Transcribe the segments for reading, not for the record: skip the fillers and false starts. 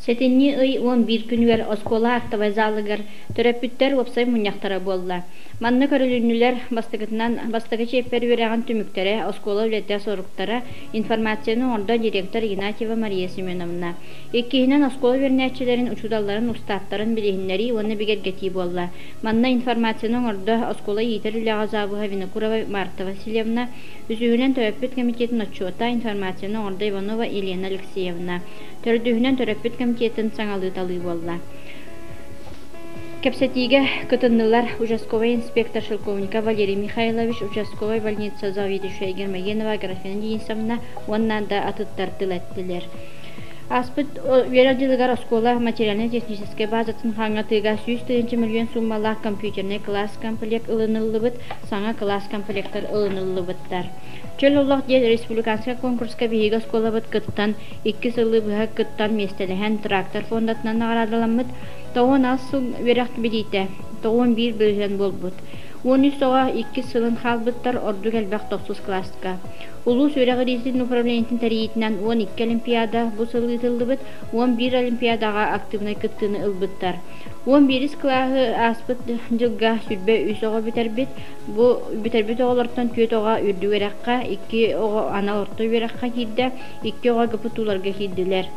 Сетенни ый 11 күнүгер оскола актовай залыгар төрөпүттер опсай муньяктара болла. Манны көрүлүнүлер бастыгы чеппер береген түмүктере оскола үлетте соруктара информацияны орда директор Игнатьева Мария Семеновна. Эккиһинен оскола вернячилерин учудалларын устаттарын билихиннери оны бигергети болла. Манна информацияны орда оскола йитер үлягазабыга Винокурова Марта Васильевна, үзүгүнен төрөпүт комитетин отчета информацияны орда Иванова Елена Алексеевна. Төрдүгүнен төрөпүт комитетин саңалы талыы болла. Кепсетиге кытыннылар участковый инспектор Шелковника Валерий Михайлович, участковый больница заведующая Гермогенова Графина Денисовна, оннан да атыттар тылаттылар. Аспыт верадилыгар оскола материально-технической базатын хаңатыга 100 миллион суммалар компьютерный класс комплект ылынылыбыт, саңа класс комплектор ылынылыбыттар. Чөл олақ дел республиканская конкурска биһиги осколабыт кыттан, 2 сылы быһа кыттан местелеген трактор фондатынан агарадаламыт, тоғын асыл верахт бидите, тоғын бир бөлген болбут. 13 соға 2 сылын халбыттар орду келбек 9 класска. Улус өрәгірездің управлениятын тәрейетінен 12 олимпиада бұ сылы ытылдыбыт, 11 олимпиадаға активнай кыттыны ылбыттар. 11 клағы аспыт жылға сүрбе үс оға бітербет, бұ бітербет оғалардан төт оға үрді өрәққа, 2 оға ана орты өрәққа кейді, 2 оға гыпытуларға кейділер.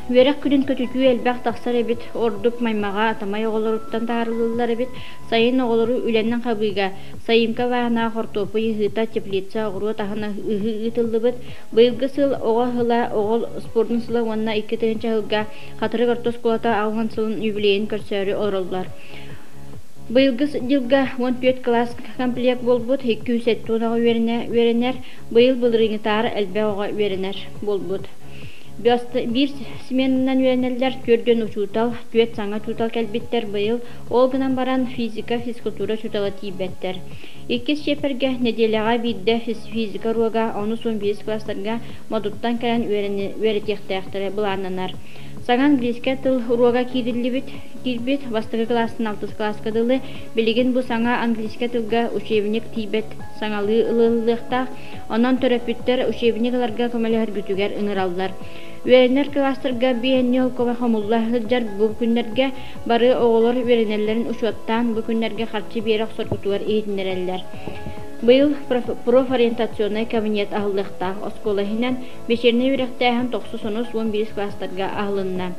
Верек күнін көтүтүү элбәк тақсар эбит, ордук маймаға атамай оғолоруттан таарылылар эбит, сайын оғолору үленнен қабыйға, сайымка вағына қортопы йыхыта теплица оғыру тахына ыхы ытылдыбыт, быйылғы сыл оға хыла оғол спордың сылы онна 2 тыгынча хылға қатыры картос кулата ауған сылын юбилейін көрсөрі ороллар. Быйылғы жылға 14 класс комплект болбут, 200 тоннаға веренер, быйыл былырыңытары әлбә оға веренер болбут. Bir сменынан үйренелер көрден учутал, түет саңа чутал кәлбеттер быйыл, ол гынан баран физика, физкультура чутала тейбеттер. 2 шеперге неделяға бидде физика руага, оны сон 5 класстарға модуттан кәрен үйретектәқтірі бұлананар. Саңан английский тыл руага кирбет, бастығы классын 6 класска дылы, білеген бұл саңа английский тылға учебник тейбет саңалы ылылықтақ, онан төрөпүттер учебникларга көмөлөр бүтүгер ыңыралдар. Веренер класстарга биеннел кома хамуллахыджар бу күннерге бары оголор веренелерин учуаттан бу күннерге харчы берек соргутугар эйдинереллер. Быйыл профориентационный кабинет ахыллыхта оскола хинен бешерне үректәһен 9-11 класстарга ахылынна.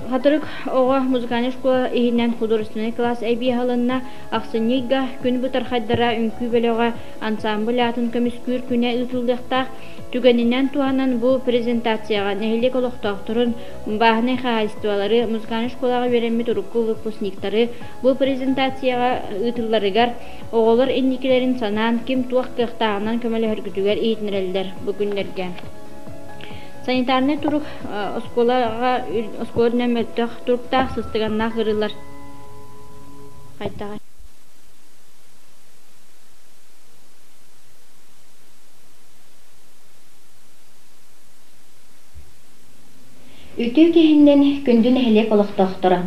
Хатырык оға музыкальный школа ихинен художественный класс әйби халынна ақсынейга күн бұтар қайдара үнкі бөліға ансамбль атын көміскүр күне ұтылдықтақ түгенінен туанан бұл презентацияға нәхілек олықтақтырын бағыны қағайыстуалары музыкальный школаға веремет ұрыққы выпускниктары бұл презентацияға ұтыларығар оғылар энникелерін санан кем туақ қықтағынан көмелі хүргітігер ейтінерелдер бүгінлерге. Санитарный турук осколына мөлтөк туруктақ сыстыганна ғырылар. Қайтаға. Үтүү кехиннен күндүн эхелек олықтақтыра.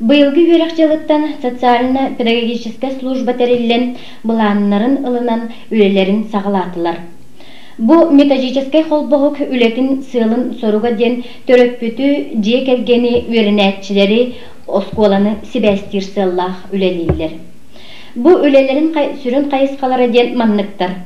Быйылгы верек жылыттан социально-педагогическая служба терилен бұланнарын ылынан үлелерин сағылатылар. Бу методический холбогук үлетін сылын соруга ден төрөппүтү же келгени веренәтчилери осколаны Себастьер сыллах үлелилер. Бу үлелерин сүрін кайыскалары ден манныктар.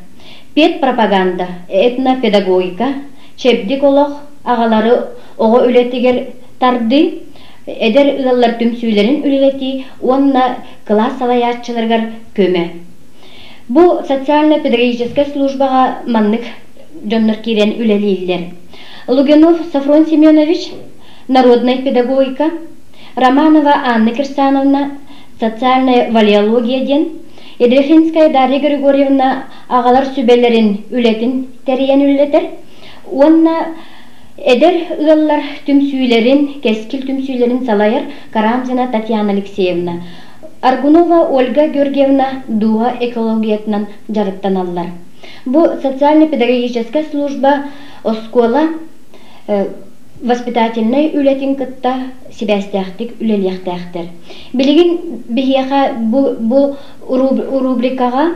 Пет пропаганда, этнопедагогика, чепдик олох агалары ого үлетигер тарды, эдер ыгаллар түмсүйлерин үлелети, онна класс алаяччыларгар көмө. Бу социально-педагогическая службаға маннык жоннор кирен үлелейлер. Лугенов Сафрон Семенович, народная педагогика, Романова Анна Кирсановна, социальная валиология ден, Едрехинская Дарья Григорьевна ағалар сүбелерин үлетін тәрейен үлетер, онна эдер ыгаллар түмсүйлерин, кескил түмсүйлерин салайыр Карамзина Татьяна Алексеевна, Аргунова Ольга Георгиевна дуа экологиятынан жарыктаналлар. Бу социально-педагогическая служба оскола воспитательный үлетин кытта Себастьяхтик үлелияхтахтер. Билигин бихияха бу рубрикага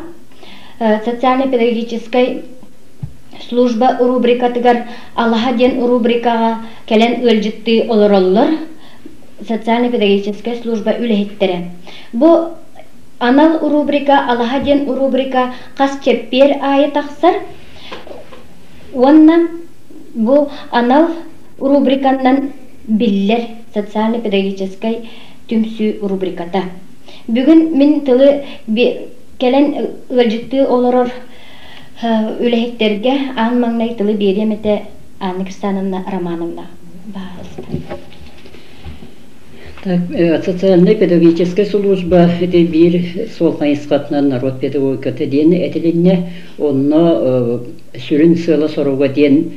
социально-педагогической служба рубрикатыгар Аллаха ден рубрикага келен ылжытты олороллор социально-педагогическая служба үлехеттере. Бу анал рубрика, Аллаха ден рубрика кас чеппер айы тақсар. Онна бу анал рубриканнан биллер социально-педагогической түмсү рубриката. Бүгүн мен тылы келен ылжытты олорор үлехеттерге ан маңнай тылы беремете Анна Кирсановна Романовна. Так, социальная педагогическая служба это бир солхайскатна народ педагогикаты ден этилинне онно сүрүн сыла соруга ден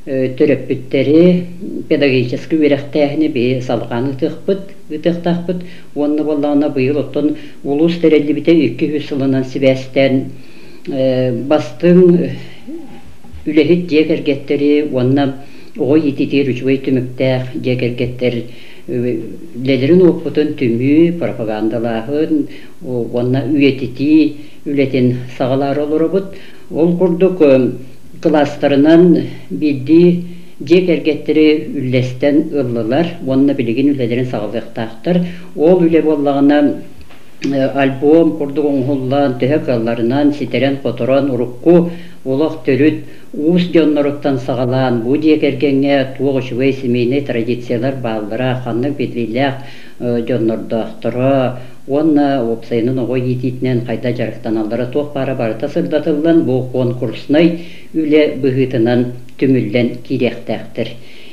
төрөппүттери педагогический верехтехни бе салганы тыхпыт онно боллана быйыл оттон улус терелибите 200 сылынан сибестен бастың үлехит жекергеттери онна ой ититир үчвей түмүктэх жекергеттер лелерин опутун түмү пропагандалахын онна үйетити үлетин сагалар олоробут ол курдук класстарынан бидди жекергеттери үллестен ыллылар онна билигин үлелерин сагалыктактар ол үле боллагына альбом курдук оңгуллан төһөкалларынан ситерен которон урукку улах төрүт уус жонноруттан сагалаан бу жекергенге туогучугай семейный традициялар бааллара ханнык бедлилях жоннордоохтора онна опсайнын огой ититинен кайта жарыктаналлара туох бара барыта сырдатыллан бу конкурсной үле быгытынан түмүллен кирехтектир.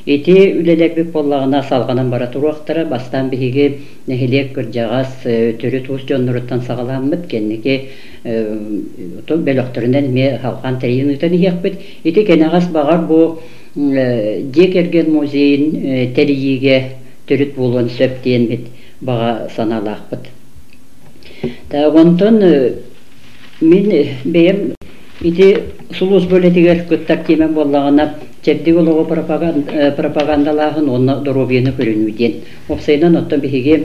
Эти үлелербек боллагына салганан бара туруактара бастан биһиги нехилек кыржагас төрү туус жонноруттан сагаламмыт кеннеки белөктөрүнөн ме халкан терийинитен иекпит. Эти кенагас багар бу жекерген музейин терийиге төрүт болгон сөптен бит бага саналакпыт. Та онтон мен бем ити сулус бөлетигер көттар темен боллагына чепдик олого пропагандалахын онна доробияны көрүнүүден. Опсайнан оттон биһиги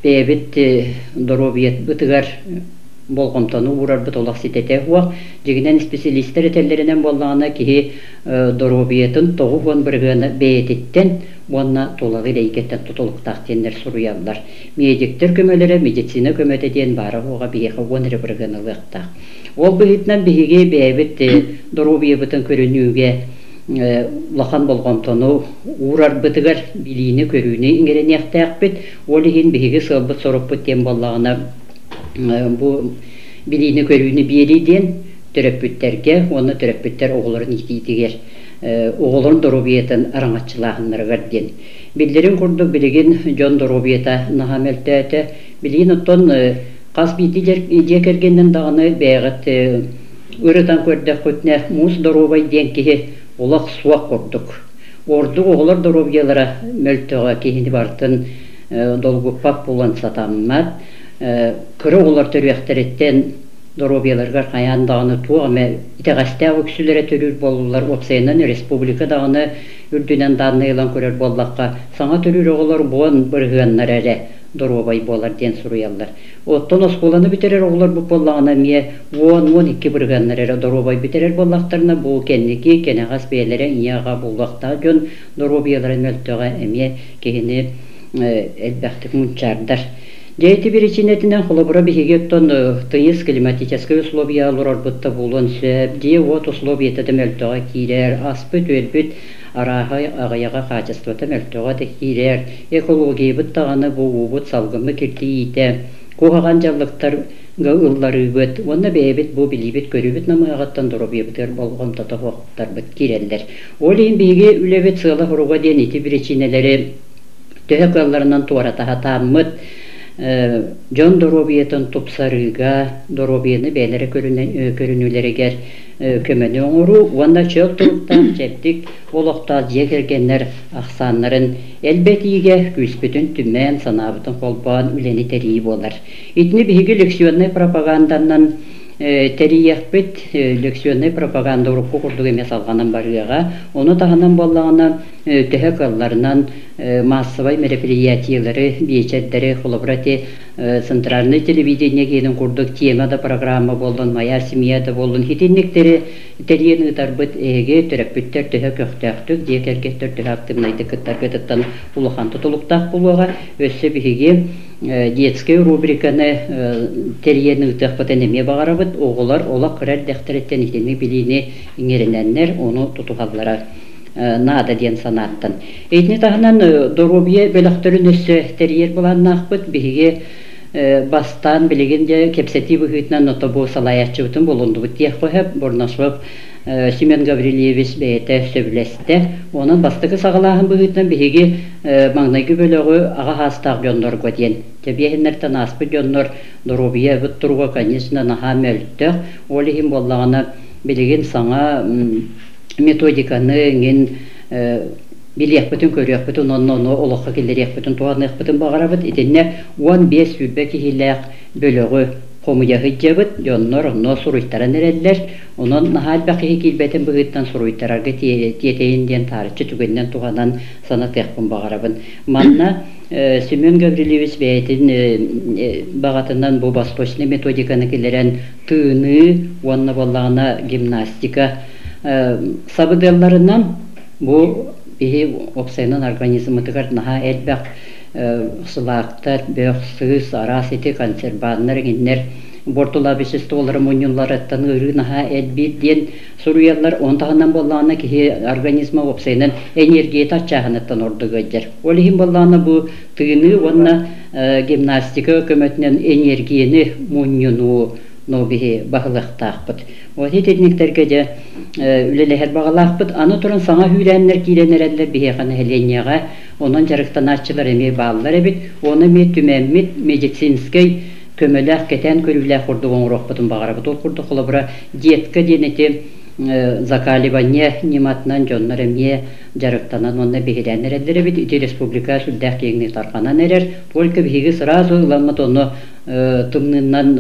бебит доробият бытыгар болгомтону урарбыт олақ ситете хуак жигинен специалисттер этеллеринен боллагына кихи доробиятын тогугон биргана беетиттен онна толагы рейкеттен тутулуктактендер суруяллар. Медиктер көмөлөрө медицина көмөтеден бары хуга бияка оныры бирганылыкта. Ол быһытнан биһиги бебит доробиябытын көрүнүүгө лахан болгомтону урар бытыгар билини көрүүнү иңеренектекпит. Ол ихин биһиги сылбыт сороппут тем боллагына бу билини көрүүнү биериден төрөппүттерге, оны төрөппүттер оголорун ититигер, оголорун доробиятын араңатчылахыннарыгар ден. Биллерин курдук билигин жон доробията нахамелтөтө, билигин оттон кас бити жекергенден даганы бэйгат ырытан көрдөх көтне мус доробай ден кихи олақ суак курдук. Ордук оголор доробиялара мөлтөга кихини бартын долгуппап булан сатаммат. Кыры олар төрүяктареттен доробияларга каян даганы туагы итегастаа өксүлөрө төрүр болулар опсайнан республика даганы үрдүнөн даганы элан көрөр боллакка саңа төрүр оголор буан быргыаннар эле доробай болар ден суруяллар. Оттон осколаны битерер оголор бу боллагына мие 12 быргыаннар эле доробай битерер боллактарына бу кенники кенегас бээлере ияга буллакта жон доробияларын мөлтөгө эмие кегини элбактык мунчардар. Дейти беречинетинен холобура бихигеттон тыйыс климатическое условия лорорбутта булон сөп, дие вот условия мөлтөга кирер, аспыт өлбүт арага агаяга качеството мөлтөга кирер, экология буттаганы бу убут салгымы киртиите, кугаган жаллыктар ыллары бит, онна бебит бу билибит көрүбүт намагаттан доробиябытыр болгон татоктар бит кирелдер. Олин биги үлебет сыла хуруга ден ити беречинелери төһөкалларынан туарата хатаммыт жон доробиятын тупсарыга доробияны бээлери көрүнүүлеригер көмөнү оңору онда чөл туруктан чептик олоктал жекергеннер аксаннарын элбетиге күспүтүн түмэн санабытын колбан үлени терии болар. Итни биги лексионный пропаганданан терияхпет лекционный пропаганда урукку курдук эмес алганан барыга, оны таханан боллагана төһө калларынан массовый мероприятиялары, биечеттери, холобрати, центральный телевидение кейден курдук темада программа болдун, моя семьяда болдун, хитинниктери терияны тарбыт эге төрөппүттер төһө көктөктүк, диекергеттер төһө активнайды кыттаргытыттан улахан тутулуктак булуга, өссө биһиги детский рубриканы терияны тахпатан эме багарабыт, оголар ола кырар дехтереттен итени билини иңерененнер, onu тутухаллара нада ден санаттан. Эйтни таханан доробия бөлөктөрүн өссө терьер буланнакпыт, биһиги бастан билигинде кепсети быхытнан отобу салаячыбытын болундубут диэх коһеп, борнашып Семен Гаврилевич бейте сөбілесті. Оның бастығы сағалағын бұғытнан бігі маңнайғы бөлігі аға хастақ жонлар көден. Тебейінлерден аспы жонлар дұрубия бұт тұруға, конечно, наға мөлтті. Олығын болағына білген саңа методиканы еңін билек бүтін көрек бүтін, оны олыққа келдерек бүтін, туғанық бүтін бағарабыт. Етіне 15 сүрбе кейләқ бөлігі Хомуяғы жабыт, жоннор, но суруйттаран әрелдер, onun nahal baqi kilbeten бұғыттан суруйттарарға тиетейінден тарычы түгеннен туғанан санат яқпын бағарабын. Манна Семен Гаврилевич бәйтін бағатынан бұл восточный методиканы келерен тыны, онна болағына гимнастика сабыдыларынан бұл бейі опсайынан организмы тұғар наға әлбәқ сылақтар, бөқсіз, арас еті консерванлар, генлер, бортула бешесті олары мұнюлар аттан ұрынаға әлбет ден сұруялар, онтағынан болағына ке организма опсайынан энергия татчағынаттан орды көддер. Олығын болағына бұл тыны, онна гимнастика көмөтінен энергияны мұнюну бағылықтақпыд. Оты тетниктерге де үлелер бағылақпыд. Аны тұрын саңа хүйләнлер кейленер әлі бейеғаны әленияға, onun жарықтан атчылар әме бағылар әбет, оны ме түмәммет медицинскай көміләқ кетен көріләқ ұрдығын ұрақпыдың бағарабыд. Ол құрды құлыбыра детка денеті закаливание нематынан жонлар әме жарықтанан онына бейгедәнер әлдер әбет. Үті республика сүлдәқ кеңіне тарқанан әрер. Только бейгі сразу ұламыд оны тымнынан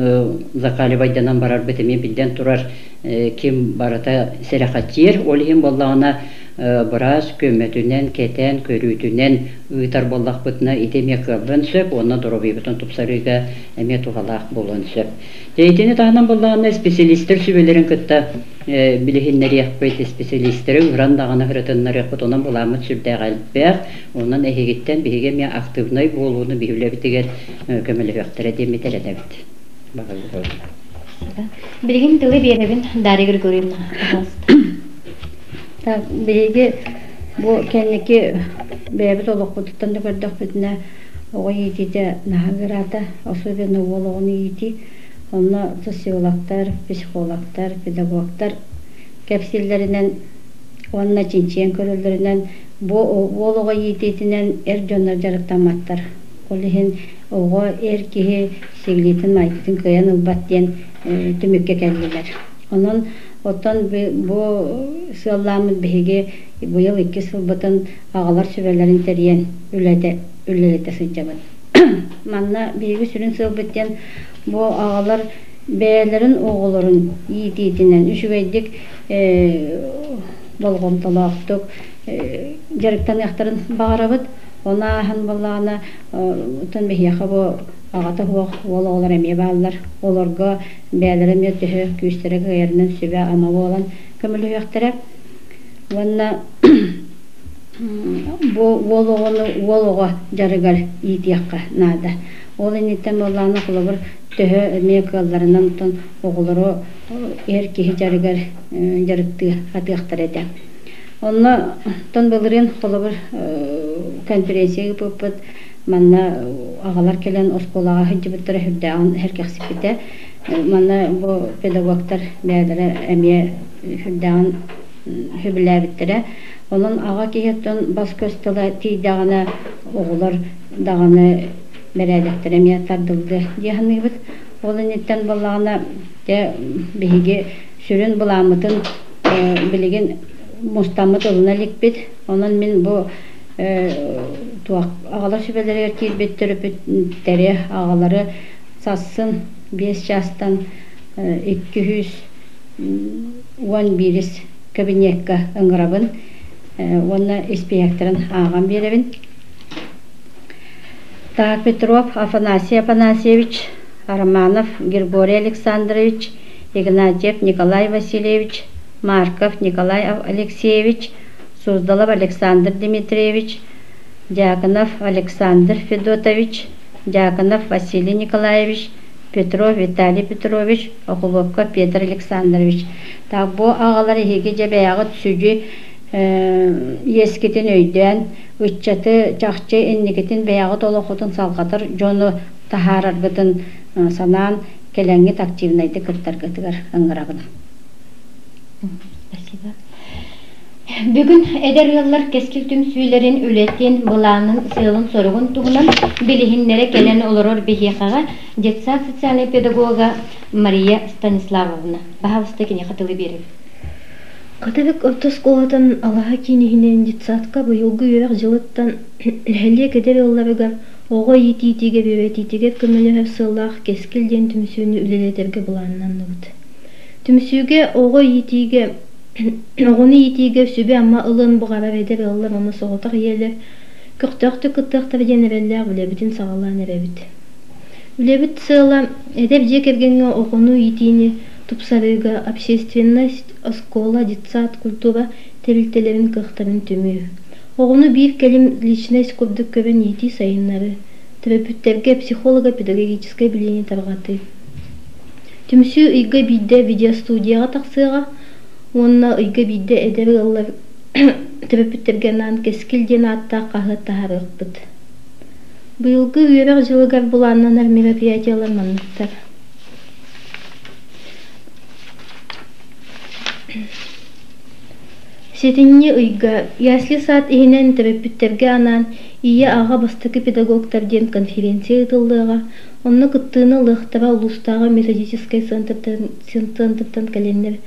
закаливайданан барар бітіме білден тұрар кем барата сәрәқаттер. Олығын болағына біраз көмөтүнен, кетен, көрүтүнен ыйтар боллақ бұтына итеме қылын сөп, оны дұрубей бұтын тұпсарыға әме туғалақ болын сөп. Дейтені тағынан болағына специалистер сөбелерін күтті білігіннер еқпет специалистері ұрандағына ғырытыннар еқпет, онын бұламыд сүрдәғ әлбәқ, онын әйгеттен бігі ме активнай болуыны бігілі бітігер көмілі өқтірі деметер әдәбіт. Білігін тылы беребін дарығыр көрейм. Беге bu kendiki bebet olup tutan da gördük bitne o yedi nahagırada особенно olduğunu yedi onlar sosyologlar, psikologlar, pedagoglar kapsillerinden onunla cinsiyen körüllerinden bu oluğa yediğinden erjonlar jarıktamatlar. Olihin o erkeği sevgilitin maytın köyen ılbatyen tümükke geldiler. Onun Otan bu sığalamız bihige bu yıl 2 yıl batın ağalar süverlerin teriyen ülelete sıcabın. Manna bihige sürün sığ bitten bu ağalar beylerin oğulların yiğitiyetinden üşüveydik bolğum talaqtık jarıktan yaxtarın bağırabıd. Ona han ballağına otan bihiyaqa bu Ağata huaq olar əməyə bağlılar. Olarga bəylərəm yətühü küstərə qayarının sübə amavı olan kömülü yaxtara. Vanna bu oluğa jarıgar iyitiyaqqa nada. Ol initten bollağına qılabır tühü əməyə qallarından utan oğulları erkeği jarıgar jarıqtı qatı yaxtara edə. Onna ton bılırın qılabır konferensiya qıpıpıd. Manna ağalar kelen oskolağa hıcı bittire hüddağın herkek sipite. Manna bu pedagoglar bəyələrə əməyə hüddağın hübülə bittire. Onun ağa kehetton bas köstülə tiydağına oğular dağını bərədəktir əməyə tardıldı deyəğini bit. Olun etten bolağına bihigi sürün bulamıdın biligin mustamıd oluna likbit. Onun min bu ağalar sübeleri kilbettirip tere ağaları satsın 5 yaştan 211 кабинетка ыңырабын, онна испеяктарын ағам беребін. Так, Петров Афанасий Афанасьевич, Романов Григорий Александрович, Игнатьев Николай Васильевич, Марков Николай Алексеевич, Суздалов Александр Дмитриевич, Дьяконов Александр Федотович, Дьяконов Василий Николаевич, Петров Виталий Петрович, Окуловка Петр Александрович. Так, бу ағалар ехеге жабаяғы түсүжі ескетін өйден, үтчаты чақчы эннекетін баяғы толоқытын салғатыр, жоны тахарарғытын санан келеңгет активнайды кірттарғытығар ыңғырағына. Спасибо. Бүгін эдер yıllar кескил түмсүйлерин үлетин буланын сылын соругун тугунан билихиннере келен олорор бихиқаға детсад социальный педагога Мария Станиславовна. Бахавыстыкине қатылы беріп. Катабек отос колатын Аллаха кинихинен детсадка быйылгы үйрек жылыттан әлек эдер yıllarыгар ого ити-итиге бебет-итиге көмөлөһө сыллах кескилден түмсүүнү үлелетерге буланынан ныбыт. Түмсүүге ого итиге Огуны итиге сүбе амма ылын бугара эдер yıllar оны соғытақ иелер көктөктү кыттыктар денебеллер үлебитин сагалан эребит. Үлебит сыла эдеп же кергенге огуну итини тупсарыга общественность, школа, детсад, культура терилтелерин кыктарын түмүү. Огуну бир келим личность көбдүк көбөн ити сайыннары, терапевттерге, психолога, педагогическое биление таргаты. Түмсүү ыйга бидде видеостудияга таксыга, онна ыйга бидде эдер yıllar терапевттерге нан кескилден атта кахыт тахарыкпыт. Быйылгы үйрек жылыгар буланнанар мероприятиялар манныктар. Сетинне ыйга ясли саат ихинен терапевттерге анан ия ага бастакы педагогтарден конференция ытылдыга, онны кыттыны лыхтара улустагы методический центртан каленнер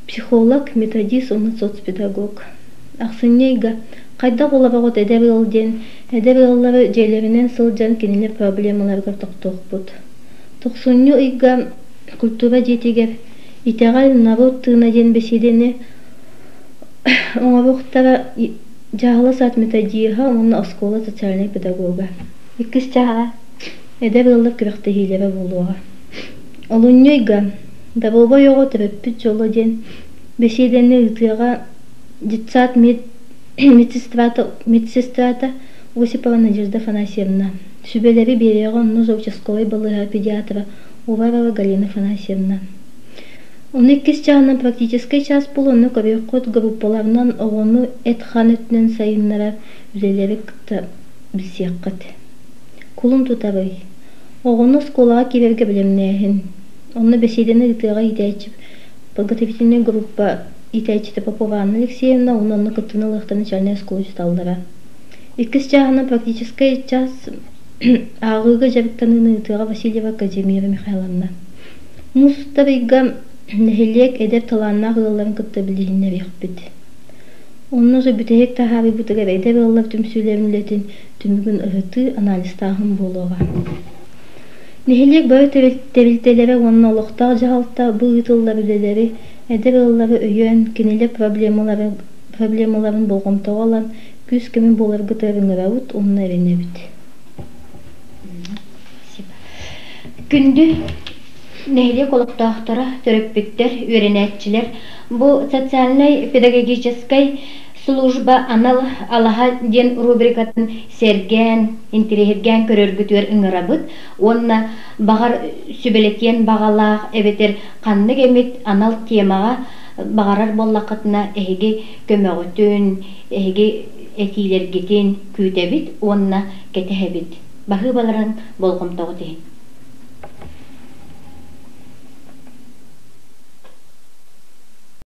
психолог, методист, оны соцпедагог. Аксыннейга кайда болабагот эдер yılден, эдер yılлары жээлеринен сылжан кенелер проблемаларга токтокпут. Токсунню ыйга культура жетигер итегал народ тына ден беседени оңабуктара жагылы саат методига, оны школа социальный педагога. Иккис жага эдер yıllar кырыкты хилере болуга. Олуннюйга дабылба його терапевт жолу ден беседени ытыга детсад медсестрата Осипова Надежда Афанасьевна. Сүбелери берега нуз участковой балыга педиатра Уварова Галина Афанасьевна. Он иккис чагынан практический час болуну көбөккөт группаларынан огону этхан өтүнөн сайыннара үзелери кытта бисияккат. Кулун тутабый. Огону школага киберге билемнехин. Онны беседени ытыга итечип, подготовительная группа итечите Попова Анна Алексеевна, онны кыттыны лыхты начальная школа читалдара. Иккис чагынан практический час агыга жабыктанын ытыга Васильева Казимира Михайловна. Мустабыйга нехелек эдер таланна гылларын кытта билихинне бихпит. Онны же бүтехек тахаби бутыгар эдер гыллар түмсүлерин үлетин түмүгүн ыгыты анализ тахын болуга. Нехелек бары терилтелері онын олықтағы жағалта бұл ытыллар үлелері, әдір ыллары өйен, кенелер проблемаларын болғымтау алан, күз кемін болар ғытарын ұрауыт, онын әрене бүт. Күнді нехелек олықтақтара төрөппүттер, өренәтчілер, бұл социальный педагогический служба анал Аллаха ден рубрикатын серген, интерегерген көрөргүтөр ыңырабыт, онна бағар сүбелекен бағалақ, эбетер қанны кемет анал темаға бағарар боллақытына әйге көмөгүтін, әйге әтилергетін күйтебит, онна кетехебит. Бағы баларын болғымтауы дейін.